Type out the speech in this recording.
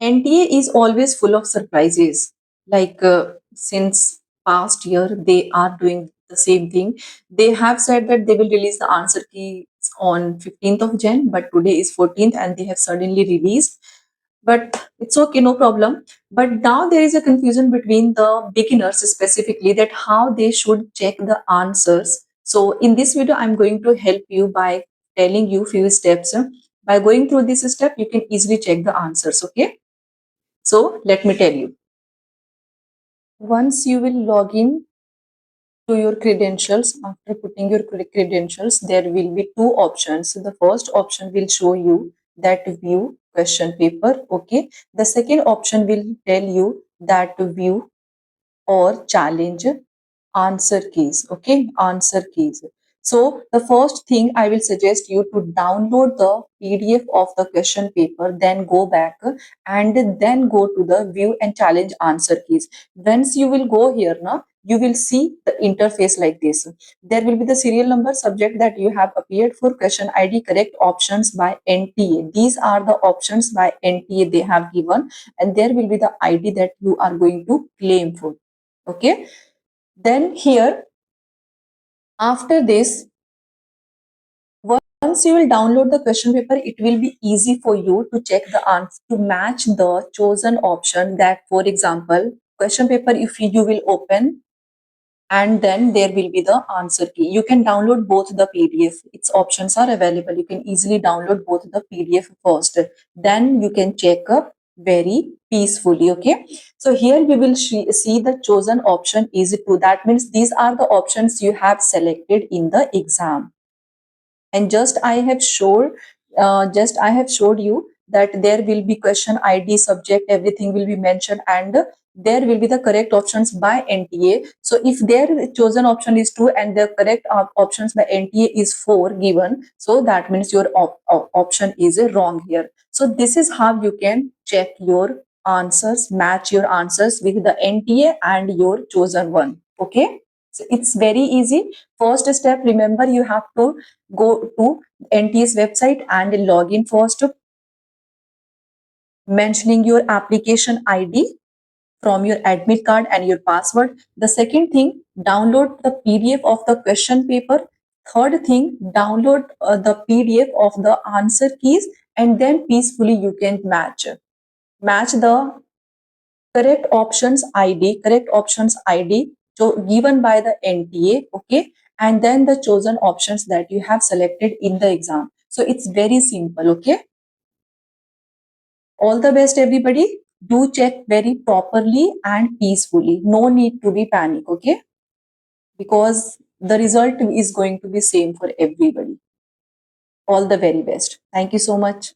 NTA is always full of surprises. Like since past year, they are doing the same thing. They have said that they will release the answer keys on 15th of Jan, but today is 14th and they have suddenly released. But it's okay, no problem. But now there is a confusion between the beginners specifically that how they should check the answers. So in this video, I'm going to help you by telling you few steps. By going through this step, you can easily check the answers. Okay. So let me tell you. Once you will log in to your credentials, after putting your credentials, there will be two options. The first option will show you that view question paper. Okay. The second option will tell you that view or challenge answer keys. Okay, answer keys. So the first thing I will suggest you to download the PDF of the question paper, then go back and then go to the view and challenge answer keys. Once you will go here now, you will see the interface like this. There will be the serial number, subject that you have appeared for, question ID, correct options by NTA. These are the options by NTA they have given, and there will be the ID that you are going to claim for. Okay, then here after this, once you will download the question paper, it will be easy for you to check the answer, to match the chosen option. That, for example, question paper, if you will open, and then there will be the answer key. You can download both the PDF. Its options are available. You can easily download both the PDF first. Then you can check up very peacefully. Okay. So here we will see the chosen option is 2. That means these are the options you have selected in the exam. And just I have showed you that there will be question ID, subject, everything will be mentioned, and there will be the correct options by NTA. So if their chosen option is 2 and the correct options by NTA is 4 given, so that means your option is wrong here. So this is how you can check your answers, match your answers with the NTA and your chosen one. Okay, so it's very easy. First step, remember, you have to go to NTA's website and log in first, mentioning your application ID from your admit card and your password. The second thing, download the PDF of the question paper. Third thing, download the PDF of the answer keys, and then peacefully you can match the correct options ID so given by the NTA. Okay, and then the chosen options that you have selected in the exam. So it's very simple. Okay, all the best everybody. Do check very properly and peacefully. No need to be panic. Okay, because the result is going to be same for everybody. All the very best. Thank you so much.